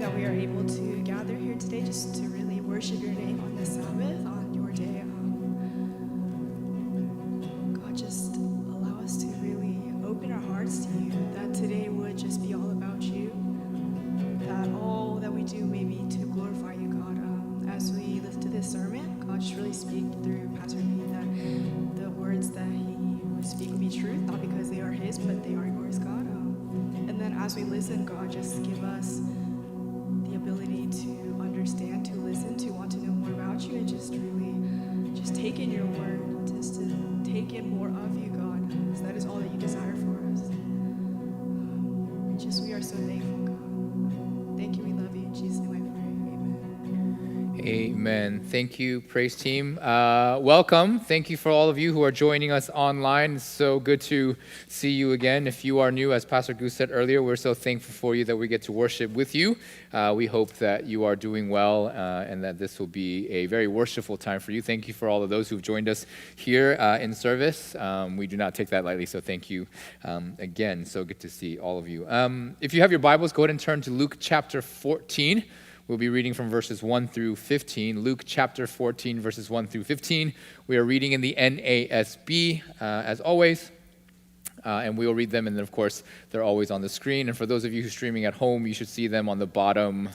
that we are able to gather here today just to really worship your name on this Sabbath, on your day. God, just allow us to really open our hearts to you, that today would just be all about you, that all that we do may be to glorify you, God. As we listen to this sermon, God, just really speak through Pastor B, that the words that he would speak would be truth, not because they are his, but they are yours, God. And then as we listen, God, just give us the ability to understand, to listen, to want to know more about you, and just really just take in your word, just to take in more of you, God, because that is all that you desire for us. Just we are so thankful, God. Thank you, we love you. In Jesus' name I pray. Amen. Amen. Thank you, praise team. Welcome. Thank you for all of you who are joining us online. It's so good to see you again. If you are new, as Pastor Goose said earlier, we're so thankful for you that we get to worship with you. We hope that you are doing well and that this will be a very worshipful time for you. Thank you for all of those who've joined us here in service. We do not take that lightly, so thank you again. So good to see all of you. If you have your Bibles, go ahead and turn to Luke chapter 14. We'll be reading from verses 1 through 15. Luke chapter 14, verses 1 through 15. We are reading in the NASB, as always. And we will read them, and then, of course, they're always on the screen. And for those of you who are streaming at home, you should see them on the bottom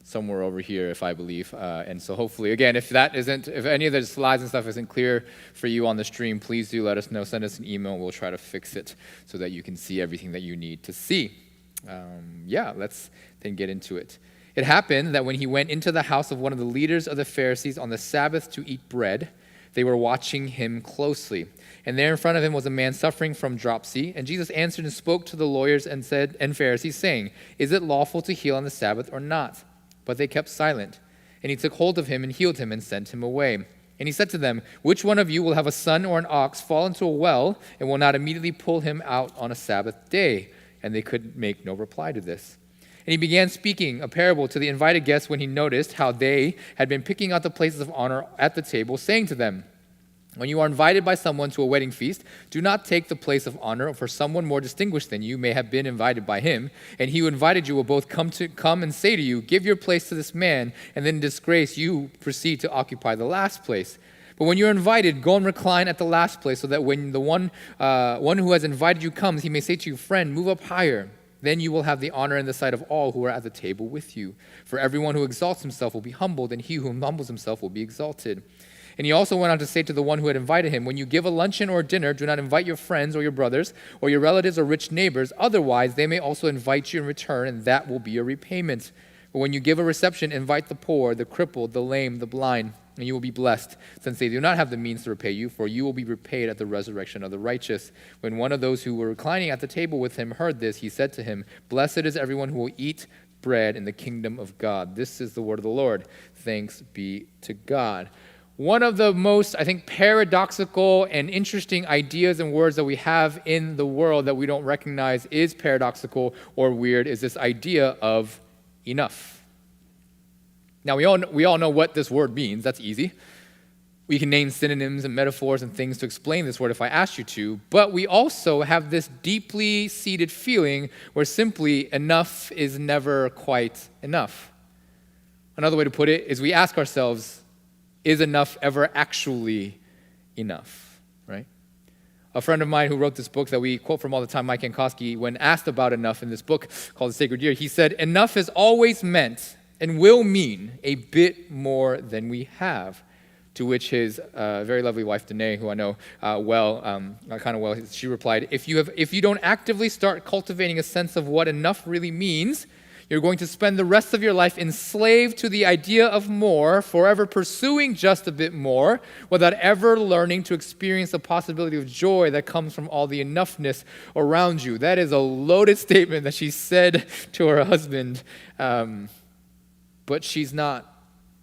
somewhere over here, if I believe. And so hopefully, again, if any of the slides and stuff isn't clear for you on the stream, please do let us know. Send us an email, and we'll try to fix it so that you can see everything that you need to see. Let's then get into it. It happened that when he went into the house of one of the leaders of the Pharisees on the Sabbath to eat bread, they were watching him closely. And there in front of him was a man suffering from dropsy. And Jesus answered and spoke to the lawyers and Pharisees, saying, "Is it lawful to heal on the Sabbath or not?" But they kept silent. And he took hold of him and healed him and sent him away. And he said to them, "Which one of you will have a son or an ox fall into a well and will not immediately pull him out on a Sabbath day?" And they could make no reply to this. And he began speaking a parable to the invited guests when he noticed how they had been picking out the places of honor at the table, saying to them, "When you are invited by someone to a wedding feast, do not take the place of honor, for someone more distinguished than you may have been invited by him. And he who invited you will both come and say to you, 'Give your place to this man,' and then in disgrace you proceed to occupy the last place. But when you're invited, go and recline at the last place, so that when the one who has invited you comes, he may say to you, 'Friend, move up higher.' Then you will have the honor in the sight of all who are at the table with you. For everyone who exalts himself will be humbled, and he who humbles himself will be exalted." And he also went on to say to the one who had invited him, "When you give a luncheon or a dinner, do not invite your friends or your brothers or your relatives or rich neighbors. Otherwise, they may also invite you in return, and that will be your repayment. But when you give a reception, invite the poor, the crippled, the lame, the blind, and you will be blessed, since they do not have the means to repay you, for you will be repaid at the resurrection of the righteous." When one of those who were reclining at the table with him heard this, he said to him, "Blessed is everyone who will eat bread in the kingdom of God." This is the word of the Lord. Thanks be to God. One of the most, I think, paradoxical and interesting ideas and words that we have in the world that we don't recognize is paradoxical or weird is this idea of enough. Now, we all know what this word means. That's easy. We can name synonyms and metaphors and things to explain this word if I asked you to, but we also have this deeply seated feeling where simply enough is never quite enough. Another way to put it is we ask ourselves, is enough ever actually enough, right? A friend of mine who wrote this book that we quote from all the time, Mike Jankowski, when asked about enough in this book called The Sacred Year, he said, "Enough has always meant and will mean a bit more than we have." To which his very lovely wife, Danae, who I know kind of well, she replied, if you don't actively start cultivating a sense of what enough really means, you're going to spend the rest of your life enslaved to the idea of more, forever pursuing just a bit more, without ever learning to experience the possibility of joy that comes from all the enoughness around you. That is a loaded statement that she said to her husband, but she's not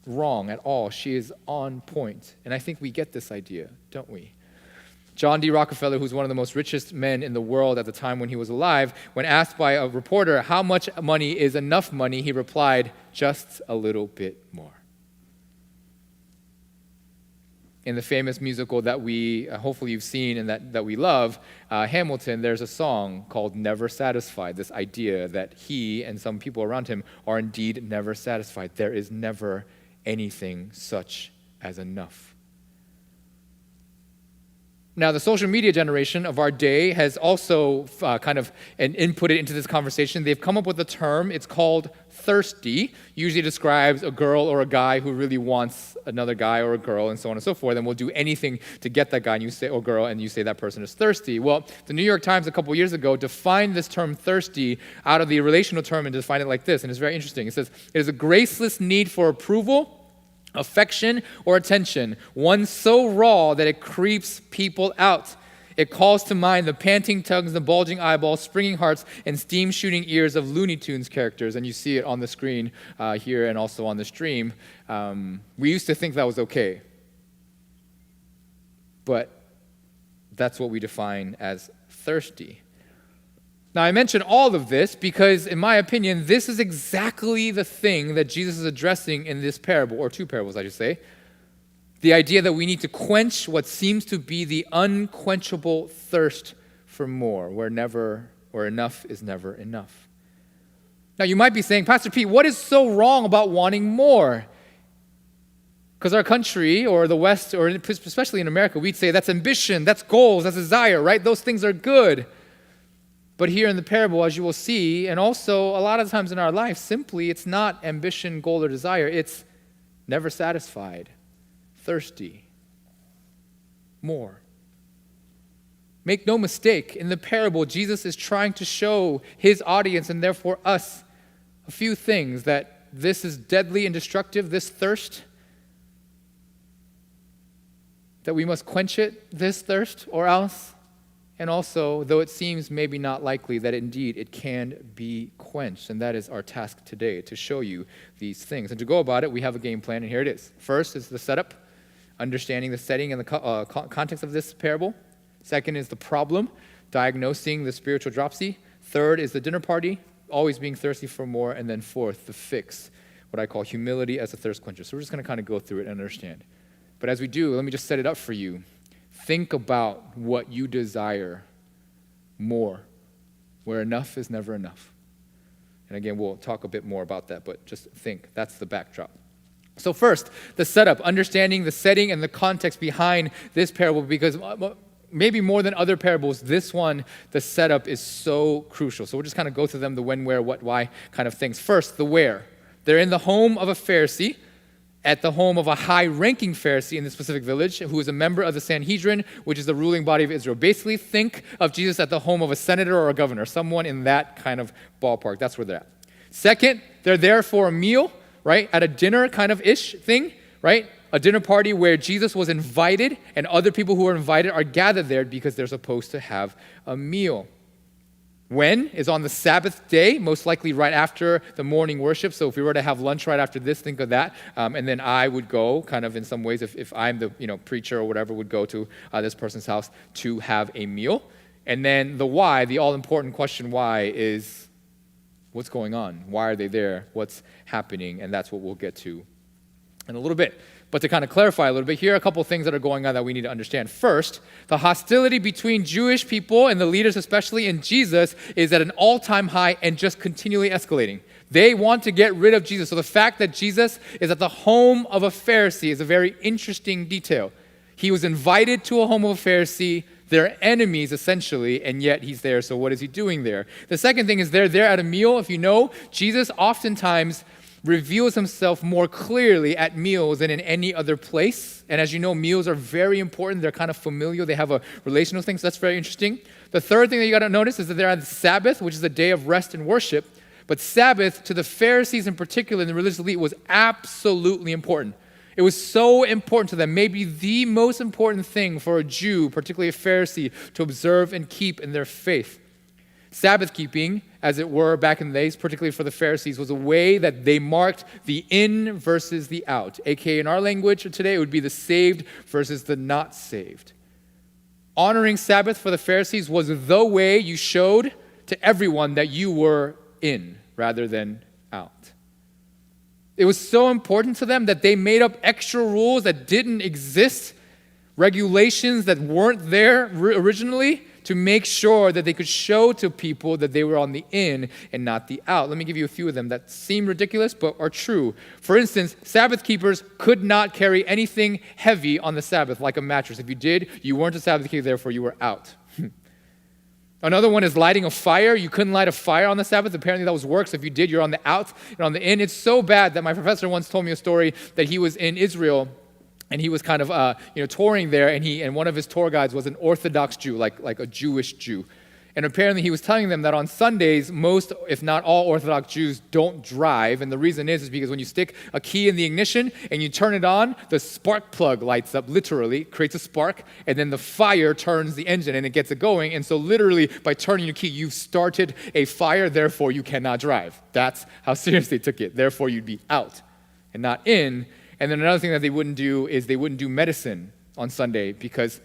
wrong at all. She is on point. And I think we get this idea, don't we? John D. Rockefeller, who's one of the most richest men in the world at the time when he was alive, when asked by a reporter how much money is enough money, he replied, "Just a little bit more." in the famous musical that we, hopefully you've seen and that we love, Hamilton, there's a song called Never Satisfied, this idea that he and some people around him are indeed never satisfied. There is never anything such as enough. Now, the social media generation of our day has also kind of inputted into this conversation. They've come up with a term. It's called thirsty. Usually describes a girl or a guy who really wants another guy or a girl and so on and so forth, and will do anything to get that guy and you say, or girl, and you say that person is thirsty. Well, the New York Times a couple years ago defined this term thirsty out of the relational term and defined it like this, and it's very interesting. It says, it is a graceless need for approval, affection, or attention, one so raw that it creeps people out. It calls to mind the panting tongues, the bulging eyeballs, springing hearts, and steam-shooting ears of Looney Tunes characters. And you see it on the screen here and also on the stream. We used to think that was okay. But that's what we define as thirsty. Now, I mention all of this because, in my opinion, this is exactly the thing that Jesus is addressing in this parable, or two parables, I should say. The idea that we need to quench what seems to be the unquenchable thirst for more, where enough is never enough. Now, you might be saying, Pastor Pete, what is so wrong about wanting more? Because our country, or the West, or especially in America, we'd say that's ambition, that's goals, that's desire, right? Those things are good. But here in the parable, as you will see, and also a lot of times in our life, simply it's not ambition, goal, or desire. It's never satisfied, thirsty, more. Make no mistake, in the parable, Jesus is trying to show his audience, and therefore us, a few things, that this is deadly and destructive, this thirst, that we must quench it, this thirst, or else. And also, though it seems maybe not likely, that indeed it can be quenched. And that is our task today, to show you these things. And to go about it, we have a game plan, and here it is. First is the setup, understanding the setting and the context of this parable. Second is the problem, diagnosing the spiritual dropsy. Third is the dinner party, always being thirsty for more. And then fourth, the fix, what I call humility as a thirst quencher. So we're just going to kind of go through it and understand. But as we do, let me just set it up for you. Think about what you desire more, where enough is never enough. And again, we'll talk a bit more about that, but just think, that's the backdrop. So first, the setup, understanding the setting and the context behind this parable, because maybe more than other parables, this one, the setup is so crucial. So we'll just kind of go through them, the when, where, what, why kind of things. First, the where. They're in the home of a Pharisee, at the home of a high-ranking Pharisee in the specific village who is a member of the Sanhedrin, which is the ruling body of Israel. Basically, think of Jesus at the home of a senator or a governor, someone in that kind of ballpark. That's where they're at. Second, they're there for a meal, right, at a dinner kind of ish thing, right? A dinner party where Jesus was invited and other people who are invited are gathered there because they're supposed to have a meal. When is on the Sabbath day, most likely right after the morning worship. So if we were to have lunch right after this, think of that. And then I would go, kind of in some ways, if I'm the preacher or whatever, would go to this person's house to have a meal. And then the why, the all-important question why, is what's going on? Why are they there? What's happening? And that's what we'll get to in a little bit. But to kind of clarify a little bit, here are a couple of things that are going on that we need to understand. First, the hostility between Jewish people and the leaders, especially in Jesus, is at an all-time high and just continually escalating. They want to get rid of Jesus. So the fact that Jesus is at the home of a Pharisee is a very interesting detail. He was invited to a home of a Pharisee. They're enemies, essentially, and yet he's there. So what is he doing there? The second thing is they're there at a meal. If you know, Jesus oftentimes reveals himself more clearly at meals than in any other place. And as you know, meals are very important. They're kind of familial. They have a relational thing, so that's very interesting. The third thing that you got to notice is that they're on the Sabbath, which is a day of rest and worship. But Sabbath, to the Pharisees in particular, and the religious elite, was absolutely important. It was so important to them, maybe the most important thing for a Jew, particularly a Pharisee, to observe and keep in their faith. Sabbath keeping, as it were, back in the days, particularly for the Pharisees, was a way that they marked the in versus the out. AKA in our language today, it would be the saved versus the not saved. Honoring Sabbath for the Pharisees was the way you showed to everyone that you were in rather than out. It was so important to them that they made up extra rules that didn't exist regulations that weren't there originally to make sure that they could show to people that they were on the in and not the out. Let me give you a few of them that seem ridiculous but are true. For instance, Sabbath keepers could not carry anything heavy on the Sabbath, like a mattress. If you did, you weren't a Sabbath keeper, therefore you were out. Another one is lighting a fire. You couldn't light a fire on the Sabbath. Apparently that was work, so if you did, you're on the out and on the in. It's so bad that my professor once told me a story that he was in Israel, and he was kind of touring there, and one of his tour guides was an Orthodox Jew, like a Jewish Jew. And apparently he was telling them that on Sundays, most, if not all, Orthodox Jews don't drive. And the reason is because when you stick a key in the ignition and you turn it on, the spark plug lights up, literally, creates a spark, and then the fire turns the engine and it gets it going. And so literally, by turning your key, you've started a fire, therefore you cannot drive. That's how seriously they took it. Therefore, you'd be out and not in. And then another thing that they wouldn't do is they wouldn't do medicine on Sunday, because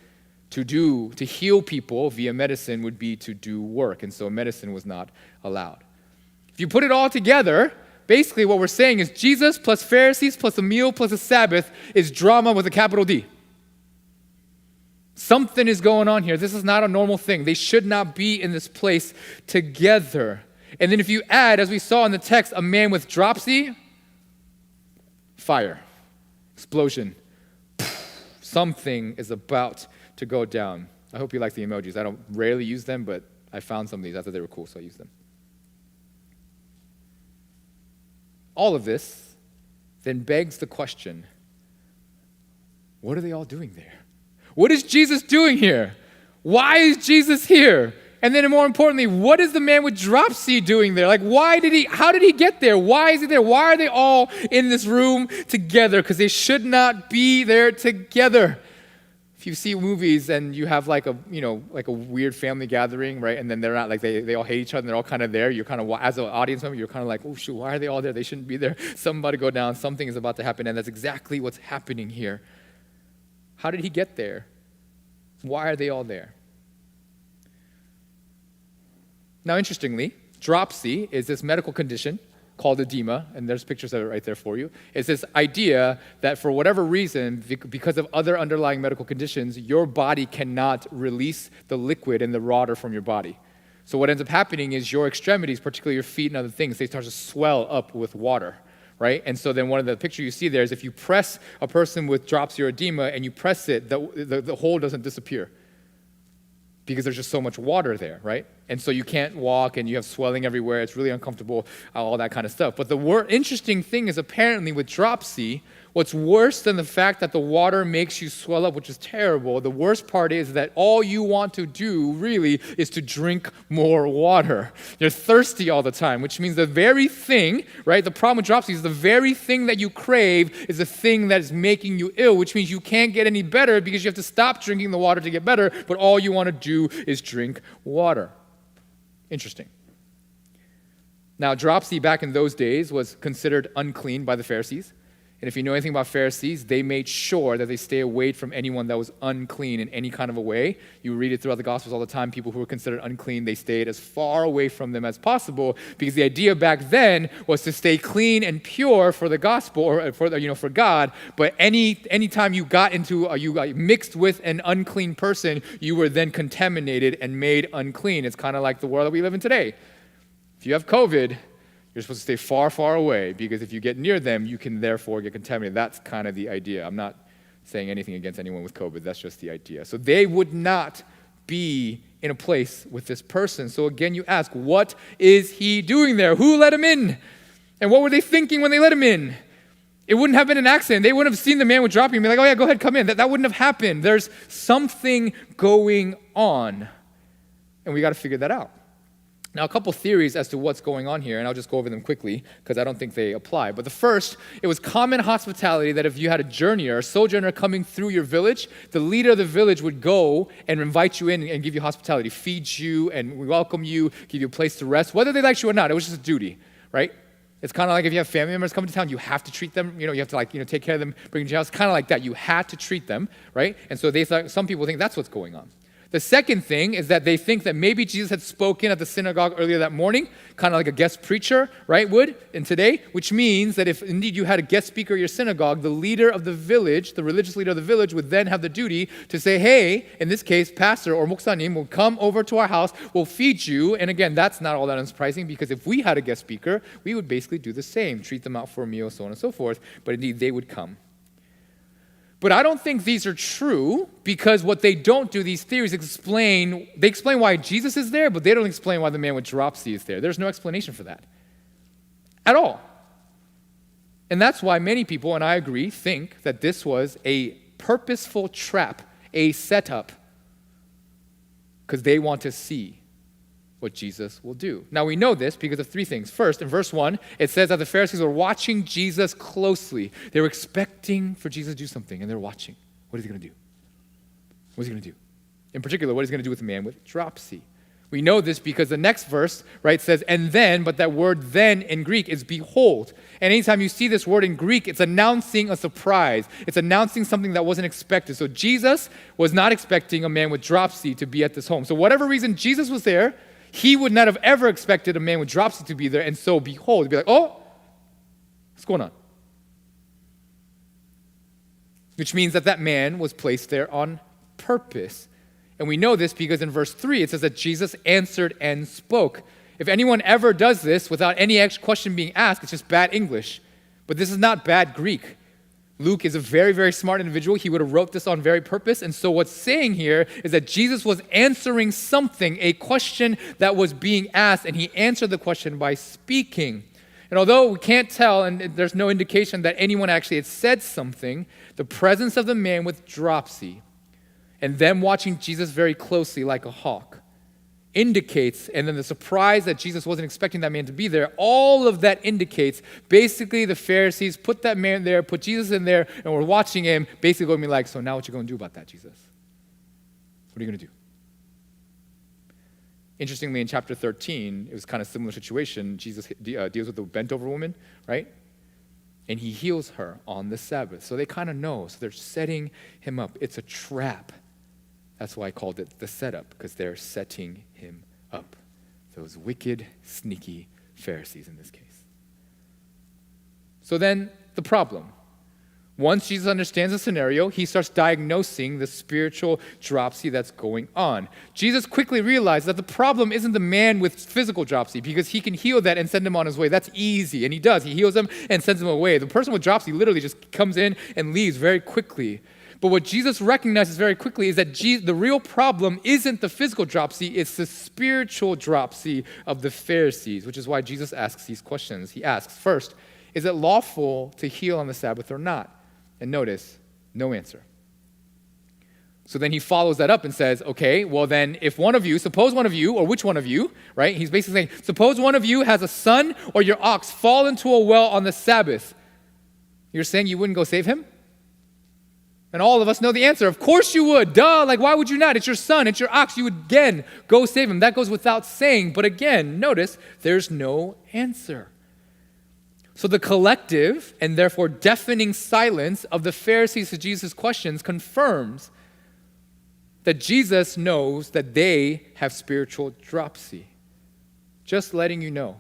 to heal people via medicine would be to do work, and so medicine was not allowed. If you put it all together, basically what we're saying is Jesus plus Pharisees plus a meal plus a Sabbath is drama with a capital D. Something is going on here. This is not a normal thing. They should not be in this place together. And then if you add, as we saw in the text, a man with dropsy, fire, explosion, something is about to go down. I hope you like the emojis. I don't rarely use them, but I found some of these. I thought they were cool, so I used them. All of this then begs the question, what are they all doing there? What is Jesus doing here? Why is Jesus here? And then more importantly, what is the man with dropsy doing there? Like, how did he get there? Why is he there? Why are they all in this room together? Because they should not be there together. If you see movies and you have like a weird family gathering, right? And then they're not, like, they all hate each other and they're all kind of there. You're kind of, as an audience member, you're kind of like, oh shoot, why are they all there? They shouldn't be there. Something about to go down. Something is about to happen. And that's exactly what's happening here. How did he get there? Why are they all there? Now, interestingly, dropsy is this medical condition called edema, and there's pictures of it right there for you. It's this idea that for whatever reason, because of other underlying medical conditions, your body cannot release the liquid and the water from your body. So what ends up happening is your extremities, particularly your feet and other things, they start to swell up with water, right? And so then one of the pictures you see there is if you press a person with dropsy or edema and you press it, the hole doesn't disappear, because there's just so much water there, right? And so you can't walk and you have swelling everywhere. It's really uncomfortable, all that kind of stuff. But the interesting thing is apparently with dropsy, what's worse than the fact that the water makes you swell up, which is terrible, the worst part is that all you want to do really is to drink more water. You're thirsty all the time, which means the very thing, right? The problem with dropsy is the very thing that you crave is the thing that is making you ill, which means you can't get any better because you have to stop drinking the water to get better, but all you want to do is drink water. Interesting. Now, dropsy back in those days was considered unclean by the Pharisees. And if you know anything about Pharisees, they made sure that they stay away from anyone that was unclean in any kind of a way. You read it throughout the Gospels all the time. People who were considered unclean, they stayed as far away from them as possible, because the idea back then was to stay clean and pure for the gospel, or for God. But any time you got mixed with an unclean person, you were then contaminated and made unclean. It's kind of like the world that we live in today. If you have COVID, you're supposed to stay far, far away, because if you get near them, you can therefore get contaminated. That's kind of the idea. I'm not saying anything against anyone with COVID. That's just the idea. So they would not be in a place with this person. So again, you ask, what is he doing there? Who let him in? And what were they thinking when they let him in? It wouldn't have been an accident. They wouldn't have seen the man with dropping and be like, oh yeah, go ahead, come in. That wouldn't have happened. There's something going on. And we got to figure that out. Now, a couple theories as to what's going on here, and I'll just go over them quickly because I don't think they apply. But the first, it was common hospitality that if you had a journeyer, a sojourner coming through your village, the leader of the village would go and invite you in and give you hospitality, feed you and welcome you, give you a place to rest, whether they liked you or not. It was just a duty, right? It's kind of like if you have family members coming to town, you have to treat them, you have to take care of them, bring them to your house. Kind of like that. You had to treat them, right? And so some people think that's what's going on. The second thing is that they think that maybe Jesus had spoken at the synagogue earlier that morning, kind of like a guest preacher, right, would in today, which means that if indeed you had a guest speaker at your synagogue, the leader of the village, the religious leader of the village, would then have the duty to say, hey, in this case, pastor or muksanim will come over to our house, we'll feed you. And again, that's not all that unsurprising, because if we had a guest speaker, we would basically do the same, treat them out for a meal, so on and so forth. But indeed, they would come. But I don't think these are true, because what they don't do, these theories explain why Jesus is there, but they don't explain why the man with dropsy is there. There's no explanation for that at all. And that's why many people, and I agree, think that this was a purposeful trap, a setup, because they want to see what Jesus will do. Now we know this because of three things. First, in verse 1, it says that the Pharisees were watching Jesus closely. They were expecting for Jesus to do something, and they're watching. What is he going to do? What is he going to do? In particular, what is he going to do with the man with dropsy? We know this because the next verse, right, says, and then, but that word then in Greek is behold. And anytime you see this word in Greek, it's announcing a surprise. It's announcing something that wasn't expected. So Jesus was not expecting a man with dropsy to be at this home. So whatever reason Jesus was there, he would not have ever expected a man with dropsy to be there, and so behold, he'd be like, oh, what's going on? Which means that that man was placed there on purpose. And we know this because in verse 3, it says that Jesus answered and spoke. If anyone ever does this without any extra question being asked, it's just bad English. But this is not bad Greek. Luke is a very, very smart individual. He would have wrote this on very purpose. And so what's saying here is that Jesus was answering something, a question that was being asked, and he answered the question by speaking. And although we can't tell, and there's no indication that anyone actually had said something, the presence of the man with dropsy and them watching Jesus very closely like a hawk indicates, and then the surprise that Jesus wasn't expecting that man to be there, all of that indicates basically the Pharisees put that man there, put Jesus in there, and we're watching him basically going to be like, so now what you going to do about that, Jesus? What are you going to do? Interestingly, in chapter 13, it was kind of a similar situation. Jesus deals with the bent-over woman, right? And he heals her on the Sabbath. So they kind of know. So they're setting him up. It's a trap. That's why I called it the setup, because they're setting him up. Those wicked, sneaky Pharisees in this case. So then, the problem. Once Jesus understands the scenario, he starts diagnosing the spiritual dropsy that's going on. Jesus quickly realized that the problem isn't the man with physical dropsy, because he can heal that and send him on his way. That's easy, and he does. He heals him and sends him away. The person with dropsy literally just comes in and leaves very quickly. But what Jesus recognizes very quickly is that the real problem isn't the physical dropsy, it's the spiritual dropsy of the Pharisees, which is why Jesus asks these questions. He asks, first, is it lawful to heal on the Sabbath or not? And notice, no answer. So then he follows that up and says, okay, well then if one of you, suppose one of you, or which one of you, right? He's basically saying, suppose one of you has a son or your ox fall into a well on the Sabbath. You're saying you wouldn't go save him? And all of us know the answer. Of course you would. Duh. Like, why would you not? It's your son. It's your ox. You would, again, go save him. That goes without saying. But again, notice, there's no answer. So the collective and therefore deafening silence of the Pharisees to Jesus' questions confirms that Jesus knows that they have spiritual dropsy. Just letting you know,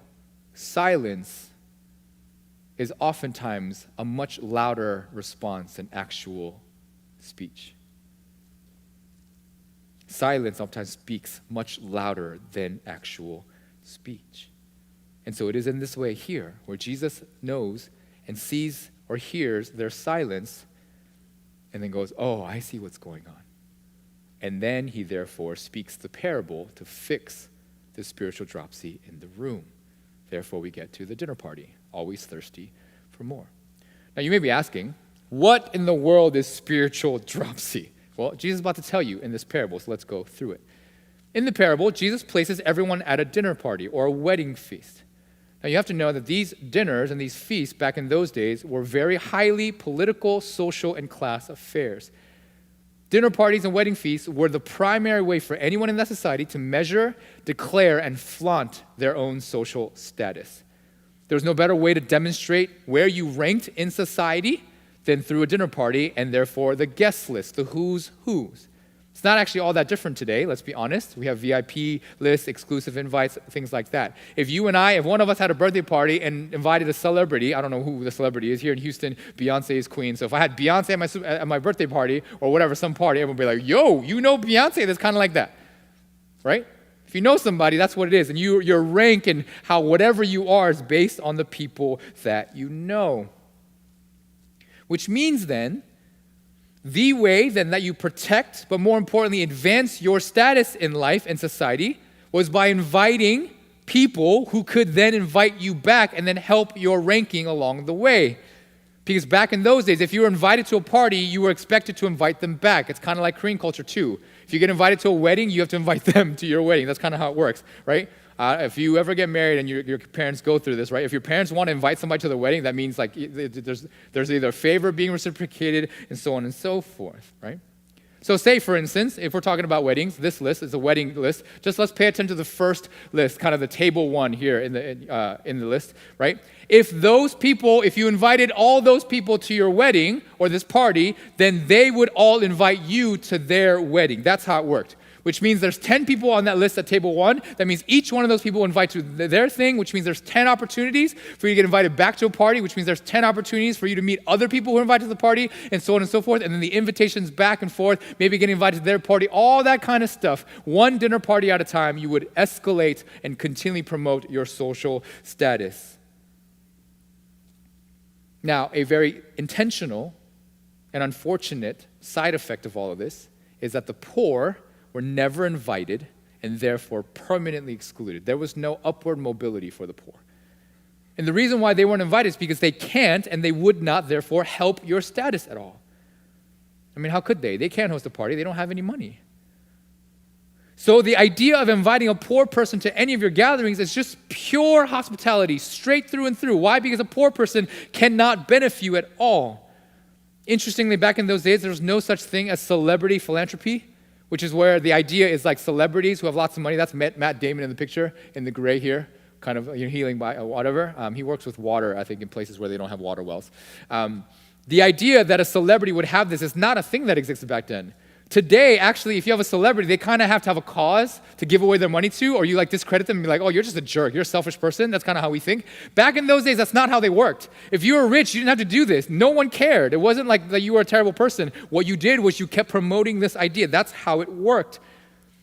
silence is oftentimes a much louder response than actual speech. Silence sometimes speaks much louder than actual speech. And so it is in this way here, where Jesus knows and sees or hears their silence and then goes, oh, I see what's going on. And then he therefore speaks the parable to fix the spiritual dropsy in the room. Therefore we get to the dinner party, always thirsty for more. Now you may be asking, what in the world is spiritual dropsy? Well, Jesus is about to tell you in this parable, so let's go through it. In the parable, Jesus places everyone at a dinner party or a wedding feast. Now you have to know that these dinners and these feasts back in those days were very highly political, social, and class affairs. Dinner parties and wedding feasts were the primary way for anyone in that society to measure, declare, and flaunt their own social status. There was no better way to demonstrate where you ranked in society than through a dinner party, and therefore the guest list, the who's who's. It's not actually all that different today, let's be honest. We have VIP lists, exclusive invites, things like that. If one of us had a birthday party and invited a celebrity, I don't know who the celebrity is, here in Houston, Beyonce is queen. So if I had Beyonce at my birthday party or whatever, some party, everyone would be like, yo, you know Beyonce? That's kind of like that, right? If you know somebody, that's what it is. And your rank and how whatever you are is based on the people that you know. Which means then, the way then that you protect, but more importantly, advance your status in life and society was by inviting people who could then invite you back and then help your ranking along the way. Because back in those days, if you were invited to a party, you were expected to invite them back. It's kind of like Korean culture too. If you get invited to a wedding, you have to invite them to your wedding. That's kind of how it works, right? If you ever get married and your parents go through this, right? If your parents want to invite somebody to their wedding, that means like there's either a favor being reciprocated and so on and so forth, right? So say, for instance, if we're talking about weddings, this list is a wedding list. Just let's pay attention to the first list, kind of the table one here in the list, right? If you invited all those people to your wedding or this party, then they would all invite you to their wedding. That's how it worked. Which means there's 10 people on that list at table one. That means each one of those people invite you to their thing, which means there's 10 opportunities for you to get invited back to a party, which means there's 10 opportunities for you to meet other people who are invited to the party, and so on and so forth. And then the invitations back and forth, maybe getting invited to their party, all that kind of stuff. One dinner party at a time, you would escalate and continually promote your social status. Now, a very intentional and unfortunate side effect of all of this is that the poor were never invited and therefore permanently excluded. There was no upward mobility for the poor. And the reason why they weren't invited is because they can't and they would not therefore help your status at all. I mean, how could they? They can't host a party. They don't have any money. So the idea of inviting a poor person to any of your gatherings is just pure hospitality, straight through and through. Why? Because a poor person cannot benefit you at all. Interestingly, back in those days, there was no such thing as celebrity philanthropy, which is where the idea is like celebrities who have lots of money. That's Matt Damon in the picture, in the gray here, kind of healing by whatever. He works with water, I think, in places where they don't have water wells. The idea that a celebrity would have this is not a thing that existed back then. Today, actually, if you have a celebrity, they kind of have to have a cause to give away their money to, or you like discredit them and be like, oh, you're just a jerk. You're a selfish person. That's kind of how we think. Back in those days, that's not how they worked. If you were rich, you didn't have to do this. No one cared. It wasn't like that you were a terrible person. What you did was you kept promoting this idea. That's how it worked.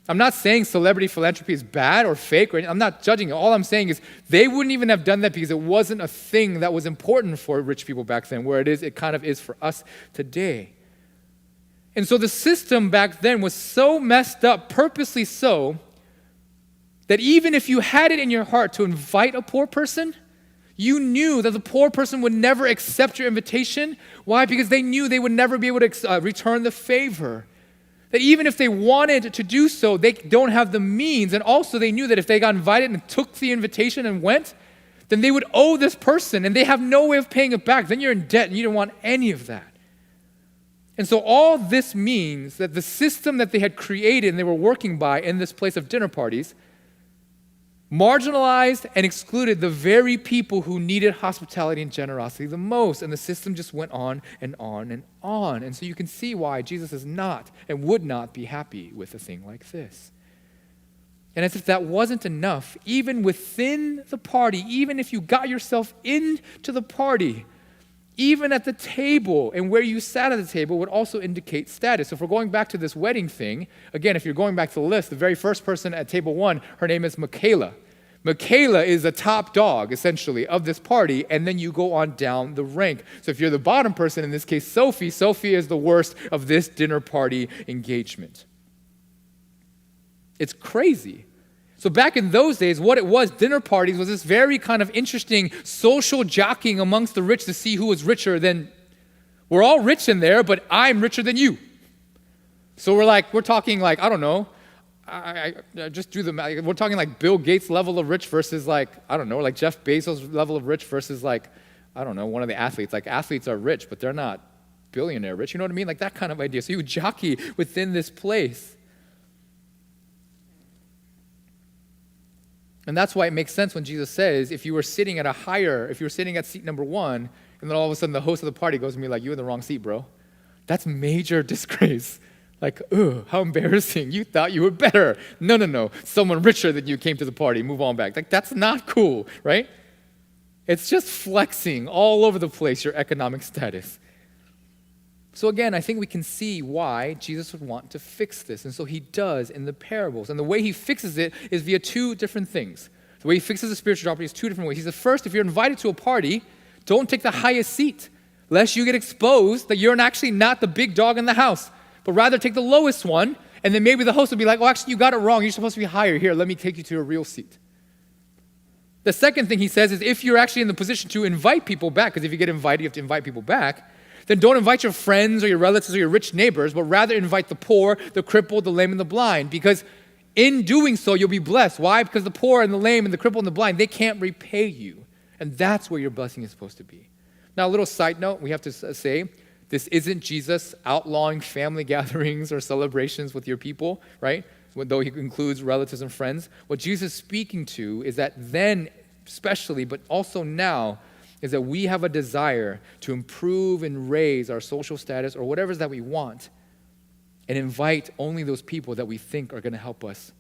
I'm not saying celebrity philanthropy is bad or fake, or I'm not judging it. All I'm saying is they wouldn't even have done that because it wasn't a thing that was important for rich people back then, where it kind of is for us today. And so the system back then was so messed up, purposely so, that even if you had it in your heart to invite a poor person, you knew that the poor person would never accept your invitation. Why? Because they knew they would never be able to return the favor. That even if they wanted to do so, they don't have the means. And also they knew that if they got invited and took the invitation and went, then they would owe this person and they have no way of paying it back. Then you're in debt and you don't want any of that. And so all this means that the system that they had created and they were working by in this place of dinner parties marginalized and excluded the very people who needed hospitality and generosity the most. And the system just went on and on and on. And so you can see why Jesus is not and would not be happy with a thing like this. And as if that wasn't enough, even within the party, even if you got yourself into the party, even at the table and where you sat at the table would also indicate status. So if we're going back to this wedding thing, again, if you're going back to the list, the very first person at table one, her name is Michaela. Michaela is the top dog, essentially, of this party, and then you go on down the rank. So if you're the bottom person, in this case, Sophie is the worst of this dinner party engagement. It's crazy. So back in those days, what it was, dinner parties was this very kind of interesting social jockeying amongst the rich to see who was richer than, we're all rich in there, but I'm richer than you. So we're talking like, I don't know, I just do the math. We're talking like Bill Gates level of rich versus like, I don't know, like Jeff Bezos level of rich versus like, I don't know, one of the athletes. Like athletes are rich, but they're not billionaire rich. You know what I mean? Like that kind of idea. So you jockey within this place. And that's why it makes sense when Jesus says, if you were sitting at seat number one, and then all of a sudden the host of the party goes to me like, you're in the wrong seat, bro. That's major disgrace. Like, ugh, how embarrassing. You thought you were better. No. Someone richer than you came to the party. Move on back. Like, that's not cool, right? It's just flexing all over the place your economic status. So again, I think we can see why Jesus would want to fix this. And so he does in the parables. And the way he fixes it is via two different things. The way he fixes the spiritual dropsy is two different ways. He says, first, if you're invited to a party, don't take the highest seat, lest you get exposed that you're actually not the big dog in the house, but rather take the lowest one, and then maybe the host will be like, oh, actually, you got it wrong. You're supposed to be higher. Here, let me take you to a real seat. The second thing he says is if you're actually in the position to invite people back, because if you get invited, you have to invite people back, then don't invite your friends or your relatives or your rich neighbors, but rather invite the poor, the crippled, the lame, and the blind, because in doing so, you'll be blessed. Why? Because the poor and the lame and the crippled and the blind, they can't repay you. And that's where your blessing is supposed to be. Now, a little side note, we have to say, this isn't Jesus outlawing family gatherings or celebrations with your people, right? Though he includes relatives and friends. What Jesus is speaking to is that then, especially, but also now, is that we have a desire to improve and raise our social status or whatever it is that we want, and invite only those people that we think are going to help us.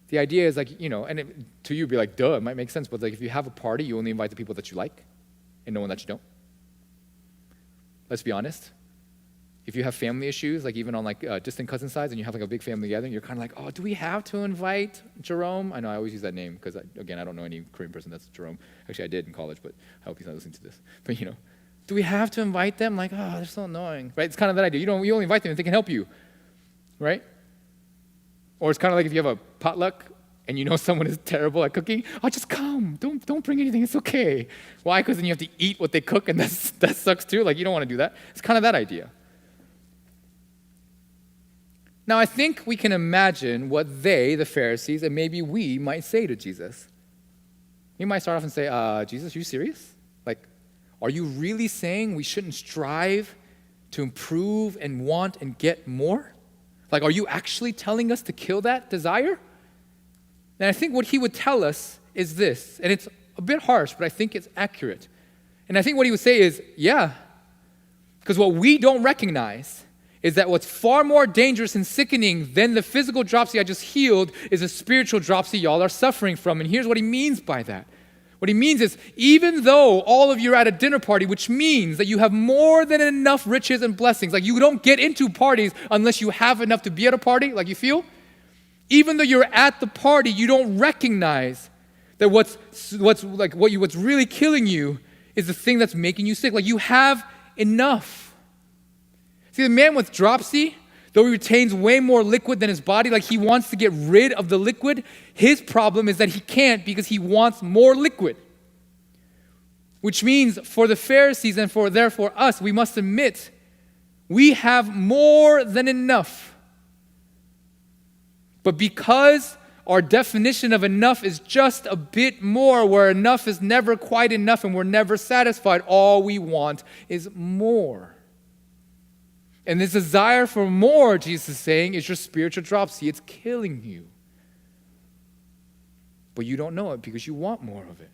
The idea is like, to you, be like, duh, it might make sense, but like if you have a party, you only invite the people that you like and no one that you don't. Let's be honest. If you have family issues, like even on like distant cousin sides, and you have like a big family gathering, you're kind of like, oh, do we have to invite Jerome? I know I always use that name because, again, I don't know any Korean person that's Jerome. Actually, I did in college, but I hope he's not listening to this. But do we have to invite them? Like, oh, they're so annoying, right? It's kind of that idea. You only invite them if they can help you, right? Or it's kind of like if you have a potluck and you know someone is terrible at cooking, oh, just come. Don't bring anything. It's okay. Why? Because then you have to eat what they cook, and that sucks too. Like, you don't want to do that. It's kind of that idea. Now, I think we can imagine what they, the Pharisees, and maybe we might say to Jesus. We might start off and say, Jesus, are you serious? Like, are you really saying we shouldn't strive to improve and want and get more? Like, are you actually telling us to kill that desire? And I think what he would tell us is this, and it's a bit harsh, but I think it's accurate. And I think what he would say is, yeah, because what we don't recognize is that what's far more dangerous and sickening than the physical dropsy I just healed is a spiritual dropsy y'all are suffering from. And here's what he means by that. What he means is, even though all of you are at a dinner party, which means that you have more than enough riches and blessings, like you don't get into parties unless you have enough to be at a party, like you feel, even though you're at the party, you don't recognize that what's really killing you is the thing that's making you sick. Like, you have enough. See, the man with dropsy, though he retains way more liquid than his body, like he wants to get rid of the liquid, his problem is that he can't because he wants more liquid. Which means for the Pharisees and therefore us, we must admit we have more than enough. But because our definition of enough is just a bit more, where enough is never quite enough and we're never satisfied, all we want is more. And this desire for more, Jesus is saying, is your spiritual dropsy. It's killing you. But you don't know it because you want more of it.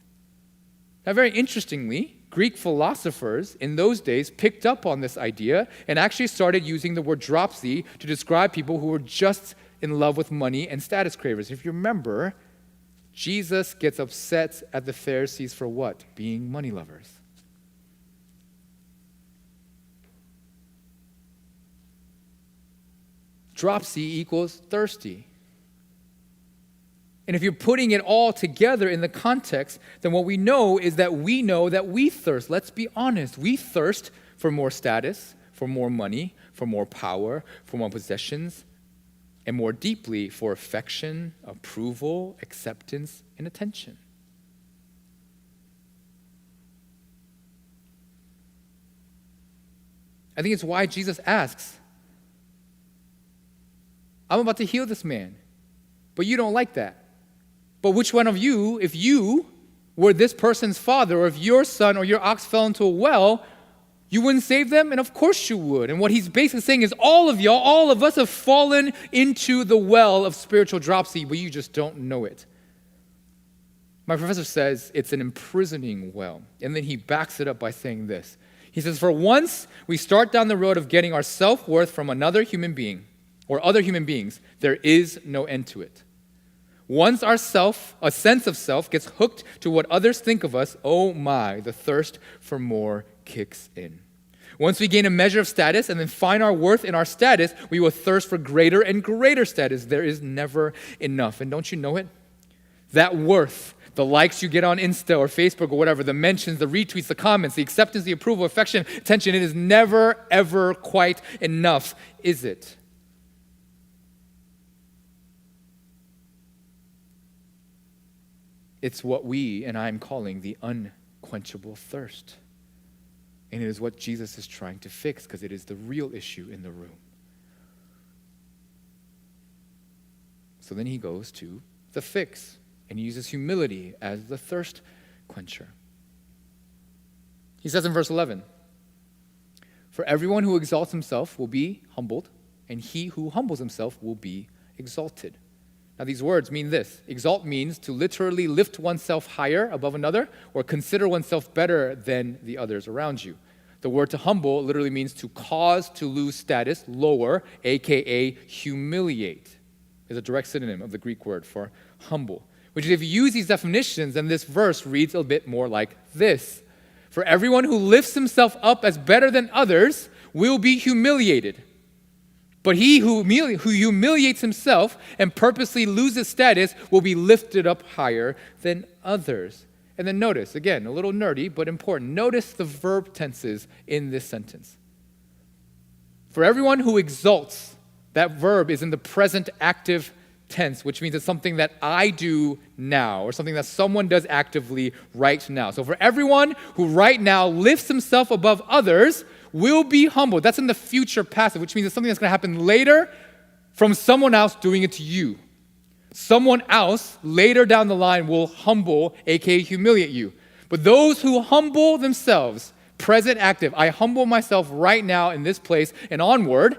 Now, very interestingly, Greek philosophers in those days picked up on this idea and actually started using the word dropsy to describe people who were just in love with money and status cravers. If you remember, Jesus gets upset at the Pharisees for what? Being money lovers. Dropsy equals thirsty. And if you're putting it all together in the context, then what we know is that we thirst. Let's be honest. We thirst for more status, for more money, for more power, for more possessions, and more deeply for affection, approval, acceptance, and attention. I think it's why Jesus asks, I'm about to heal this man, but you don't like that. But which one of you, if you were this person's father, or if your son or your ox fell into a well, you wouldn't save them? And of course you would. And what he's basically saying is all of us have fallen into the well of spiritual dropsy, but you just don't know it. My professor says it's an imprisoning well. And then he backs it up by saying this. He says, for once we start down the road of getting our self-worth from another human being, or other human beings, there is no end to it. Once a sense of self, gets hooked to what others think of us, oh my, the thirst for more kicks in. Once we gain a measure of status and then find our worth in our status, we will thirst for greater and greater status. There is never enough. And don't you know it? That worth, the likes you get on Insta or Facebook or whatever, the mentions, the retweets, the comments, the acceptance, the approval, affection, attention, it is never, ever quite enough, is it? It's what we and I'm calling the unquenchable thirst. And it is what Jesus is trying to fix because it is the real issue in the room. So then he goes to the fix and he uses humility as the thirst quencher. He says in verse 11, "For everyone who exalts himself will be humbled, and he who humbles himself will be exalted." Now these words mean this. Exalt means to literally lift oneself higher above another or consider oneself better than the others around you. The word to humble literally means to cause to lose status, lower, aka humiliate, is a direct synonym of the Greek word for humble. Which is, if you use these definitions, then this verse reads a bit more like this. For everyone who lifts himself up as better than others will be humiliated. But he who humiliates himself and purposely loses status will be lifted up higher than others. And then notice, again, a little nerdy, but important. Notice the verb tenses in this sentence. For everyone who exalts, that verb is in the present active tense, which means it's something that I do now, or something that someone does actively right now. So for everyone who right now lifts himself above others will be humbled. That's in the future passive, which means it's something that's going to happen later from someone else doing it to you. Someone else later down the line will humble, aka humiliate you. But those who humble themselves, present active, I humble myself right now in this place and onward,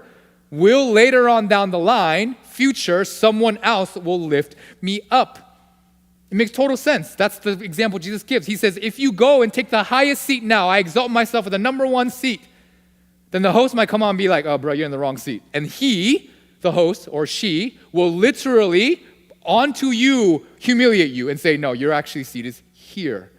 will later on down the line, future, someone else will lift me up. It makes total sense. That's the example Jesus gives. He says, if you go and take the highest seat now, I exalt myself at the number one seat, then the host might come on and be like, oh, bro, you're in the wrong seat. And he, the host, or she, will literally, onto you, humiliate you and say, no, your actual seat is here.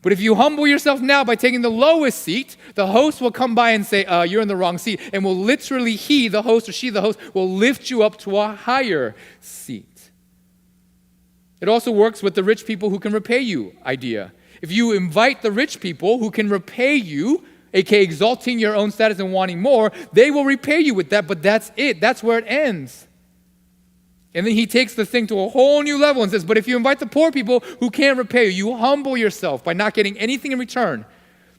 But if you humble yourself now by taking the lowest seat, the host will come by and say, you're in the wrong seat. And will literally, he, the host, or she, the host, will lift you up to a higher seat. It also works with the rich people who can repay you idea. If you invite the rich people who can repay you, aka exalting your own status and wanting more, they will repay you with that, but that's it. That's where it ends. And then he takes the thing to a whole new level and says, but if you invite the poor people who can't repay you, you humble yourself by not getting anything in return,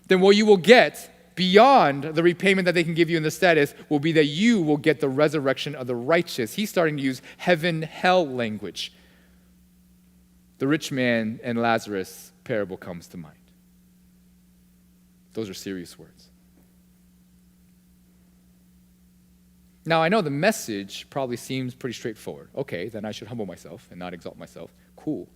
then what you will get beyond the repayment that they can give you in the status will be that you will get the resurrection of the righteous. He's starting to use heaven-hell language. The rich man and Lazarus parable comes to mind. Those are serious words. Now, I know the message probably seems pretty straightforward. Okay, then I should humble myself and not exalt myself. Cool.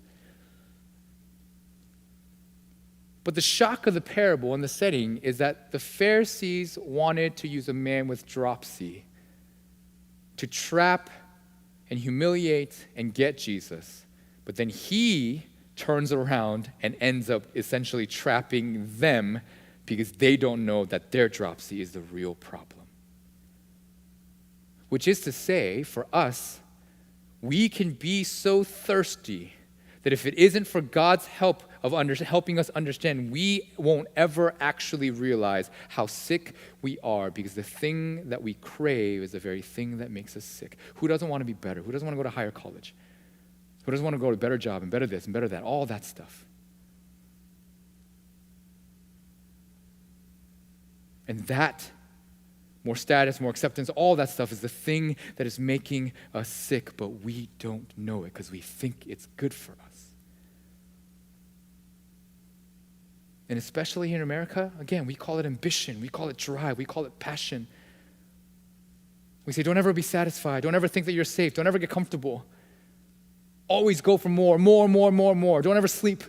But the shock of the parable and the setting is that the Pharisees wanted to use a man with dropsy to trap and humiliate and get Jesus. But then he turns around and ends up essentially trapping them because they don't know that their dropsy is the real problem. Which is to say, for us, we can be so thirsty that if it isn't for God's help of helping us understand, we won't ever actually realize how sick we are, because the thing that we crave is the very thing that makes us sick. Who doesn't want to be better? Who doesn't want to go to higher college? Who doesn't want to go to a better job and better this and better that? All that stuff. And that, more status, more acceptance, all that stuff is the thing that is making us sick, but we don't know it because we think it's good for us. And especially here in America, again, we call it ambition, we call it drive, we call it passion. We say, don't ever be satisfied, don't ever think that you're safe, don't ever get comfortable. Always go for more. Don't ever sleep.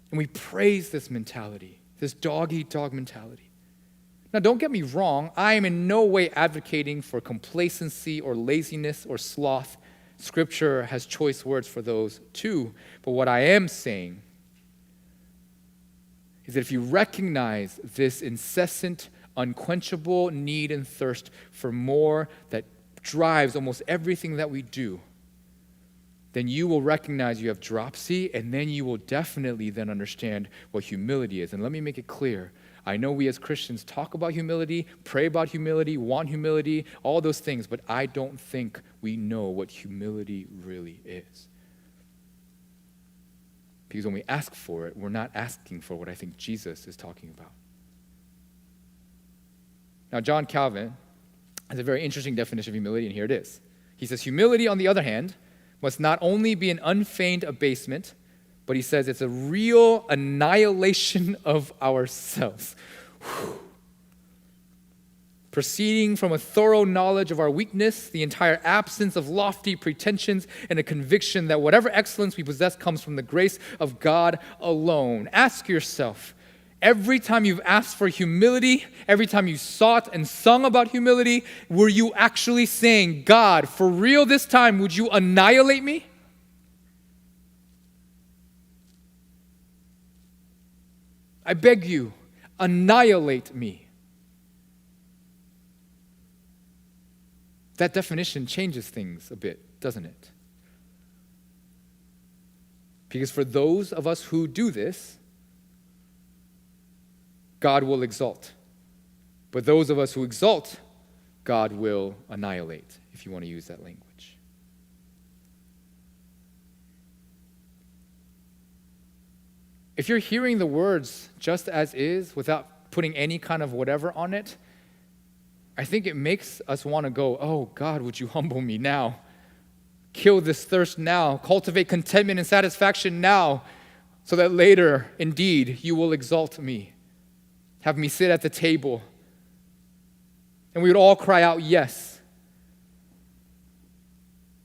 And we praise this mentality, this dog-eat-dog mentality. Now, don't get me wrong. I am in no way advocating for complacency or laziness or sloth. Scripture has choice words for those too. But what I am saying is that if you recognize this incessant, unquenchable need and thirst for more that drives almost everything that we do, then you will recognize you have dropsy, and then you will definitely then understand what humility is. And let me make it clear. I know we as Christians talk about humility, pray about humility, want humility, all those things, but I don't think we know what humility really is. Because when we ask for it, we're not asking for what I think Jesus is talking about. Now, John Calvin has a very interesting definition of humility, and here it is. He says, humility, on the other hand, must not only be an unfeigned abasement, but he says it's a real annihilation of ourselves. Whew. Proceeding from a thorough knowledge of our weakness, the entire absence of lofty pretensions, and a conviction that whatever excellence we possess comes from the grace of God alone. Ask yourself, every time you've asked for humility, every time you sought and sung about humility, were you actually saying, God, for real this time, would you annihilate me? I beg you, annihilate me. That definition changes things a bit, doesn't it? Because for those of us who do this, God will exalt. But those of us who exalt, God will annihilate, if you want to use that language. If you're hearing the words just as is, without putting any kind of whatever on it, I think it makes us want to go, oh, God, would you humble me now? Kill this thirst now. Cultivate contentment and satisfaction now, so that later, indeed, you will exalt me. Have me sit at the table. And we would all cry out, yes.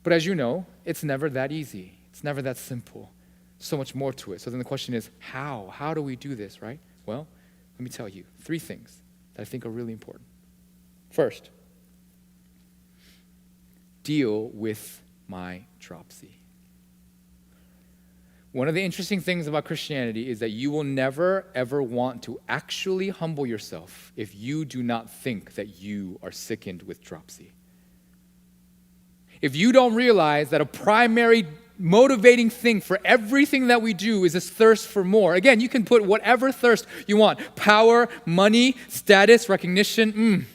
But as you know, it's never that easy. It's never that simple. So much more to it. So then the question is, how? How do we do this, right? Well, let me tell you 3 things that I think are really important. First, deal with my dropsy. One of the interesting things about Christianity is that you will never, ever want to actually humble yourself if you do not think that you are sickened with dropsy. If you don't realize that a primary motivating thing for everything that we do is this thirst for more. Again, you can put whatever thirst you want. Power, money, status, recognition.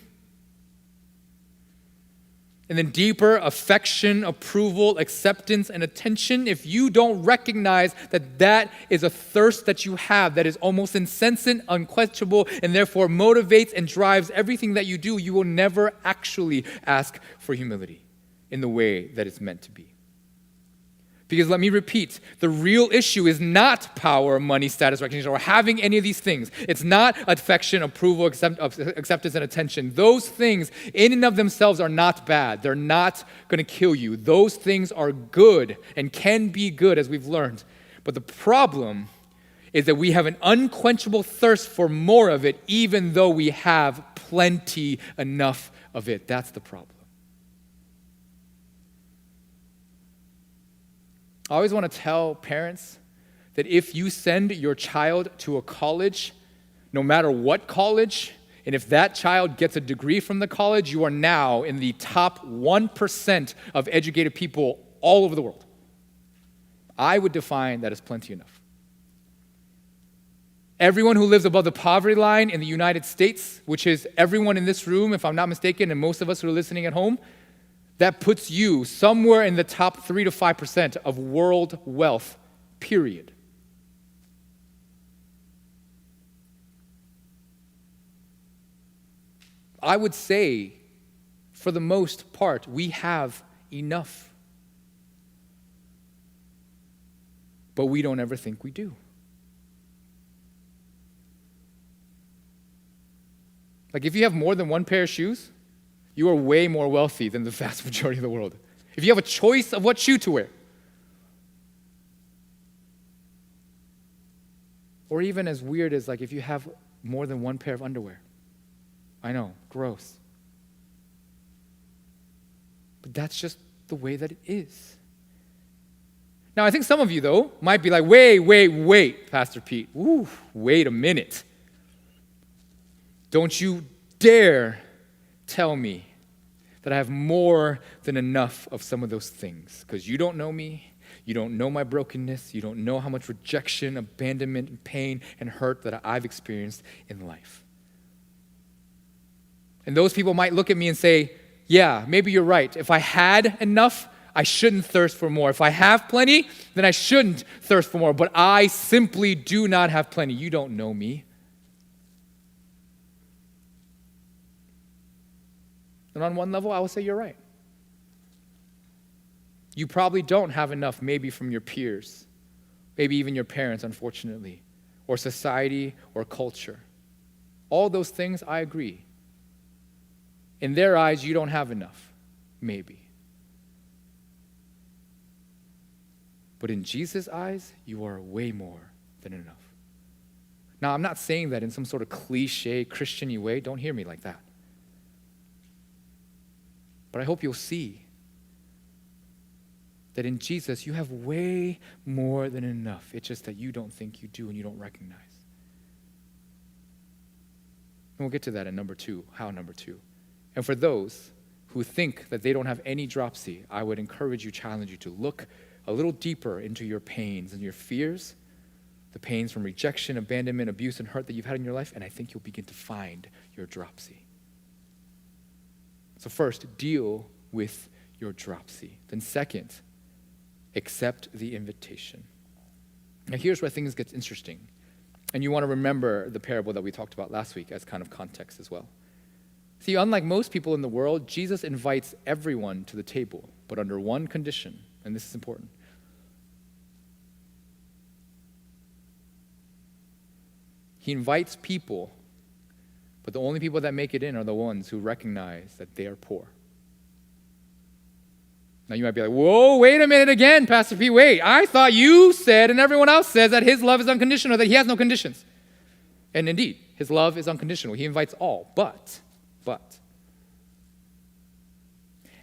And then deeper affection, approval, acceptance, and attention. If you don't recognize that that is a thirst that you have that is almost incessant, unquenchable, and therefore motivates and drives everything that you do, you will never actually ask for humility in the way that it's meant to be. Because let me repeat, the real issue is not power, money, status, recognition, or having any of these things. It's not affection, approval, acceptance, and attention. Those things in and of themselves are not bad. They're not going to kill you. Those things are good and can be good, as we've learned. But the problem is that we have an unquenchable thirst for more of it, even though we have plenty enough of it. That's the problem. I always want to tell parents that if you send your child to a college, no matter what college, and if that child gets a degree from the college, you are now in the top 1% of educated people all over the world. I would define that as plenty enough. Everyone who lives above the poverty line in the United States, which is everyone in this room, if I'm not mistaken, and most of us who are listening at home, that puts you somewhere in the top 3 to 5% of world wealth, period. I would say, for the most part, we have enough. But we don't ever think we do. Like if you have more than one pair of shoes, you are way more wealthy than the vast majority of the world. If you have a choice of what shoe to wear, or even as weird as like if you have more than one pair of underwear, I know, gross. But that's just the way that it is. Now, I think some of you, though, might be like, wait, Pastor Pete. Ooh, wait a minute. Don't you dare tell me that I have more than enough of some of those things, because you don't know me. You don't know my brokenness. You don't know how much rejection, abandonment, and pain and hurt that I've experienced in life. And those people might look at me and say, yeah, maybe you're right. If I had enough, I shouldn't thirst for more. If I have plenty, then I shouldn't thirst for more. But I simply do not have plenty. You don't know me. And on one level, I will say you're right. You probably don't have enough, maybe from your peers, maybe even your parents, unfortunately, or society or culture. All those things, I agree. In their eyes, you don't have enough, maybe. But in Jesus' eyes, you are way more than enough. Now, I'm not saying that in some sort of cliche Christian-y way. Don't hear me like that. But I hope you'll see that in Jesus, you have way more than enough. It's just that you don't think you do and you don't recognize. And we'll get to that in number two, how number two. And for those who think that they don't have any dropsy, I would encourage you, challenge you to look a little deeper into your pains and your fears, the pains from rejection, abandonment, abuse, and hurt that you've had in your life, and I think you'll begin to find your dropsy. So first, deal with your dropsy. Then second, accept the invitation. Now here's where things get interesting. And you want to remember the parable that we talked about last week as kind of context as well. See, unlike most people in the world, Jesus invites everyone to the table, but under one condition, and this is important. He invites people, but the only people that make it in are the ones who recognize that they are poor. Now you might be like, whoa, wait a minute again, Pastor P. Wait, I thought you said and everyone else says that his love is unconditional, that he has no conditions. And indeed, his love is unconditional. He invites all. But,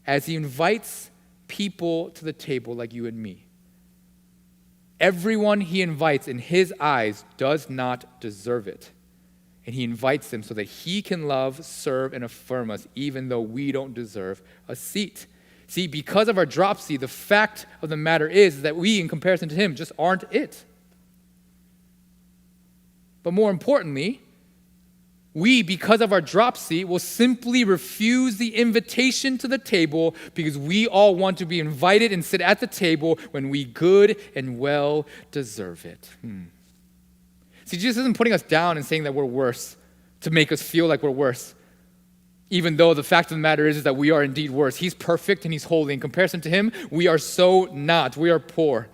as he invites people to the table like you and me, everyone he invites in his eyes does not deserve it. And he invites them so that he can love, serve, and affirm us even though we don't deserve a seat. See, because of our dropsy, the fact of the matter is that we, in comparison to him, just aren't it. But more importantly, we, because of our dropsy, will simply refuse the invitation to the table because we all want to be invited and sit at the table when we good and well deserve it. See, Jesus isn't putting us down and saying that we're worse to make us feel like we're worse, even though the fact of the matter is that we are indeed worse. He's perfect and he's holy. In comparison to him, we are so not. We are poor.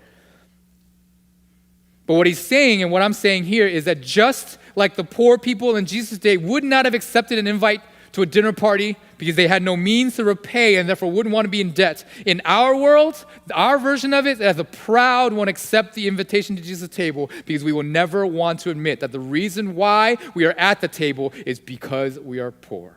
But what he's saying and what I'm saying here is that just like the poor people in Jesus' day would not have accepted an invite to a dinner party because they had no means to repay and therefore wouldn't want to be in debt. In our world, our version of it, as the proud won't accept the invitation to Jesus' table because we will never want to admit that the reason why we are at the table is because we are poor.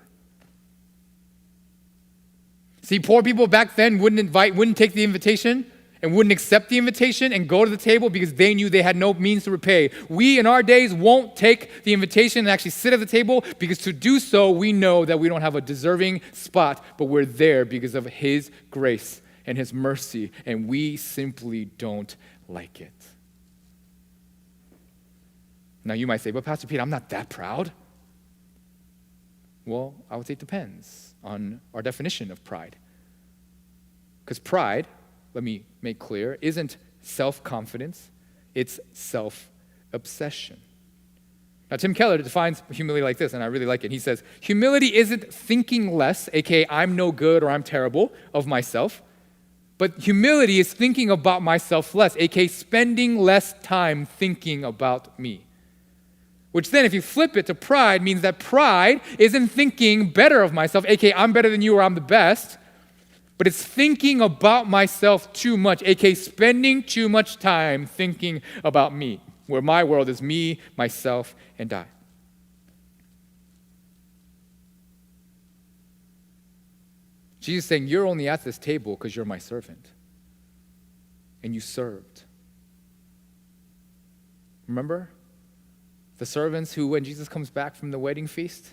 See, poor people back then wouldn't take the invitation and wouldn't accept the invitation and go to the table because they knew they had no means to repay. We, in our days, won't take the invitation and actually sit at the table because to do so, we know that we don't have a deserving spot, but we're there because of his grace and his mercy, and we simply don't like it. Now, you might say, but Pastor Pete, I'm not that proud. Well, I would say it depends on our definition of pride. Because pride, let me make clear, isn't self-confidence, it's self-obsession. Now, Tim Keller defines humility like this, and I really like it. He says, humility isn't thinking less, aka I'm no good or I'm terrible, of myself, but humility is thinking about myself less, aka spending less time thinking about me. Which then, if you flip it to pride, means that pride isn't thinking better of myself, aka I'm better than you or I'm the best, but it's thinking about myself too much, aka spending too much time thinking about me, where my world is me, myself, and I. Jesus is saying, you're only at this table because you're my servant. And you served. Remember? The servants who, when Jesus comes back from the wedding feast,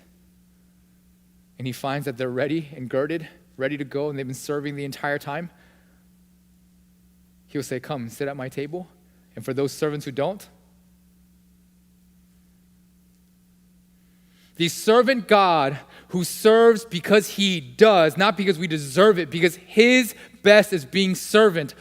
and he finds that they're ready and girded, ready to go, and they've been serving the entire time, he'll say, come, sit at my table. And for those servants who don't, the servant God who serves because he does, not because we deserve it, because his best is being servant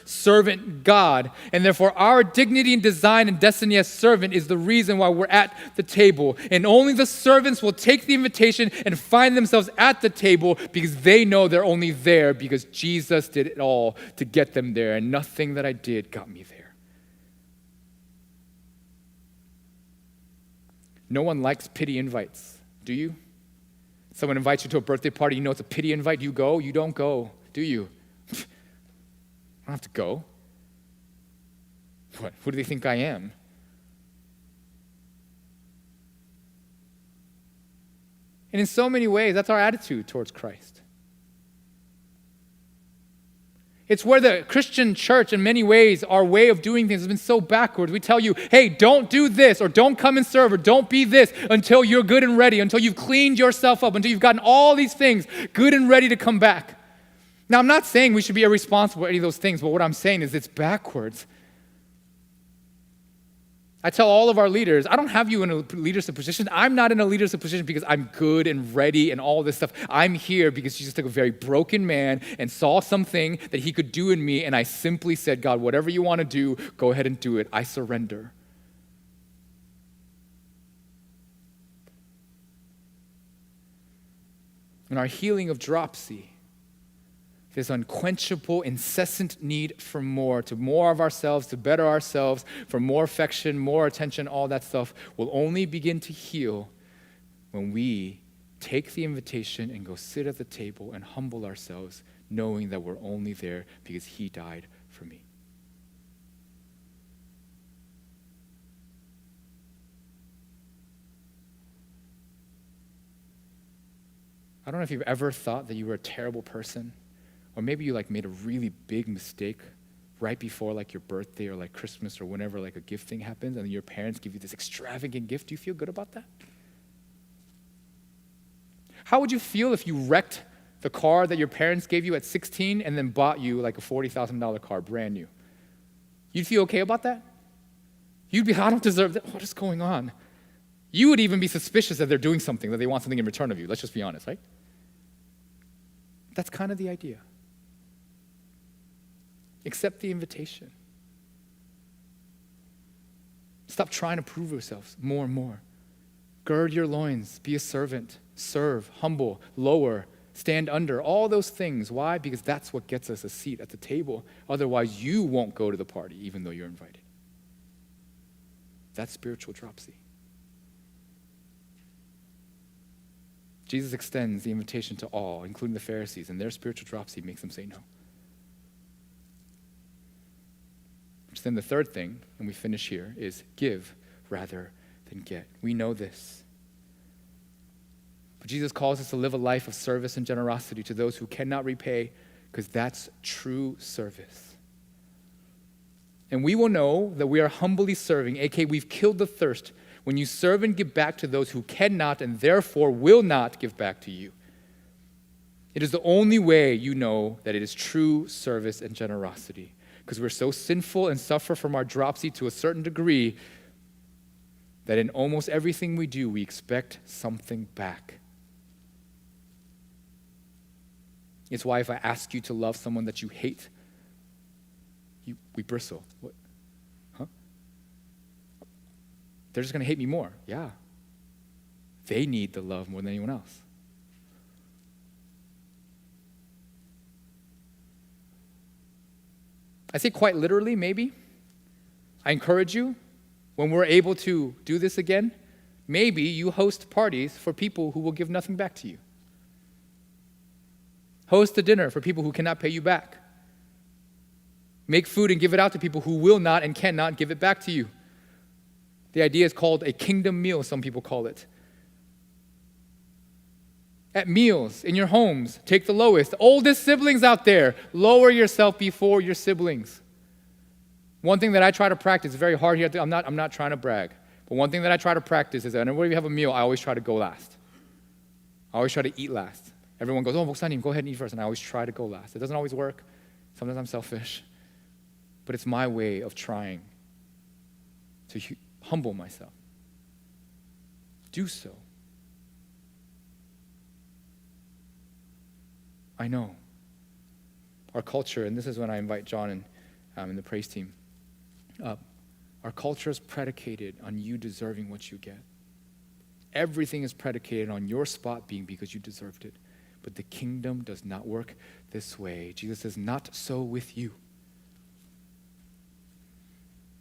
God. And therefore our dignity and design and destiny as servant is the reason why we're at the table. And only the servants will take the invitation and find themselves at the table because they know they're only there because Jesus did it all to get them there, and nothing that I did got me there. No one likes pity invites. Do you? Someone invites you to a birthday party, you know it's a pity invite, you go? You don't go, do you? I don't have to go. What? Who do they think I am? And in so many ways, that's our attitude towards Christ. It's where the Christian church, in many ways, our way of doing things has been so backwards. We tell you, hey, don't do this, or don't come and serve, or don't be this until you're good and ready, until you've cleaned yourself up, until you've gotten all these things good and ready to come back. Now, I'm not saying we should be irresponsible at any of those things, but what I'm saying is it's backwards. I tell all of our leaders, I don't have you in a leadership position. I'm not in a leadership position because I'm good and ready and all this stuff. I'm here because Jesus took a very broken man and saw something that he could do in me, and I simply said, God, whatever you want to do, go ahead and do it. I surrender. And our healing of dropsy, this unquenchable, incessant need for more, to more of ourselves, to better ourselves, for more affection, more attention, all that stuff, will only begin to heal when we take the invitation and go sit at the table and humble ourselves, knowing that we're only there because he died for me. I don't know if you've ever thought that you were a terrible person. Or maybe you made a really big mistake right before your birthday or Christmas or whenever a gift thing happens, and your parents give you this extravagant gift. Do you feel good about that? How would you feel if you wrecked the car that your parents gave you at 16 and then bought you a $40,000 car, brand new? You'd feel okay about that? You'd be, I don't deserve that. What is going on? You would even be suspicious that they're doing something, that they want something in return of you. Let's just be honest, right? That's kind of the idea. Accept the invitation. Stop trying to prove yourselves more and more. Gird your loins, be a servant, serve, humble, lower, stand under, all those things. Why? Because that's what gets us a seat at the table. Otherwise, you won't go to the party, even though you're invited. That's spiritual dropsy. Jesus extends the invitation to all, including the Pharisees, and their spiritual dropsy makes them say no. Which then the third thing, and we finish here, is give rather than get. We know this. But Jesus calls us to live a life of service and generosity to those who cannot repay, because that's true service. And we will know that we are humbly serving, aka we've killed the thirst, when you serve and give back to those who cannot and therefore will not give back to you. It is the only way you know that it is true service and generosity. Because we're so sinful and suffer from our dropsy to a certain degree that in almost everything we do, we expect something back. It's why if I ask you to love someone that you hate, we bristle. What? Huh? They're just going to hate me more. Yeah. They need the love more than anyone else. I say quite literally, maybe. I encourage you, when we're able to do this again, maybe you host parties for people who will give nothing back to you. Host a dinner for people who cannot pay you back. Make food and give it out to people who will not and cannot give it back to you. The idea is called a kingdom meal, some people call it. At meals, in your homes, take the lowest. Oldest siblings out there, lower yourself before your siblings. One thing that I try to practice, very hard here, I'm not trying to brag, but one thing that I try to practice is that whenever we have a meal, I always try to go last. I always try to eat last. Everyone goes, oh, Moksanim, go ahead and eat first, and I always try to go last. It doesn't always work. Sometimes I'm selfish, but it's my way of trying to humble myself. Do so. I know. Our culture, and this is when I invite John and the praise team up, our culture is predicated on you deserving what you get. Everything is predicated on your spot being because you deserved it. But the kingdom does not work this way. Jesus says, not so with you.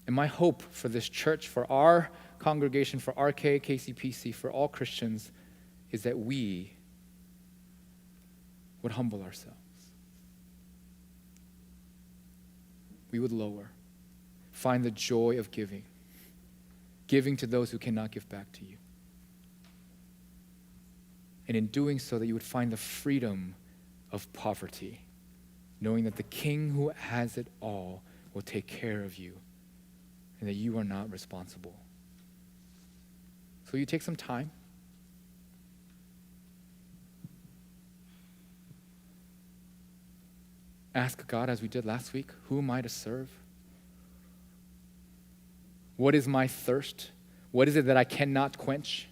And my hope for this church, for our congregation, for ARCHE, KCPCH, for all Christians, is that we would humble ourselves. We would lower. Find the joy of giving. Giving to those who cannot give back to you. And in doing so, that you would find the freedom of poverty, knowing that the King who has it all will take care of you and that you are not responsible. So you take some time. Ask God, as we did last week, who am I to serve? What is my thirst? What is it that I cannot quench?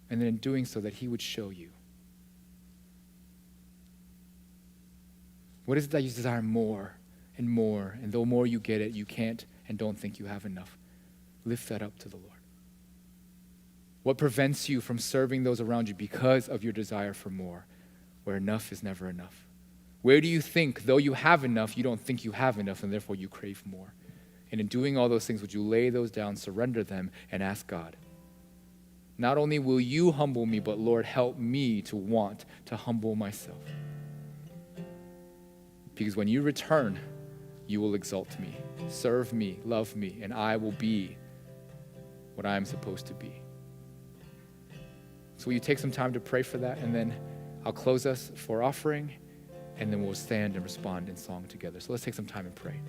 And then in doing so, that he would show you. What is it that you desire more and more, and the more you get it, you can't and don't think you have enough? Lift that up to the Lord. What prevents you from serving those around you because of your desire for more, where enough is never enough? Where do you think, though you have enough, you don't think you have enough, and therefore you crave more? And in doing all those things, would you lay those down, surrender them, and ask God, not only will you humble me, but Lord, help me to want to humble myself. Because when you return, you will exalt me, serve me, love me, and I will be what I am supposed to be. So will you take some time to pray for that, and then I'll close us for offering, and then we'll stand and respond in song together. So let's take some time and pray.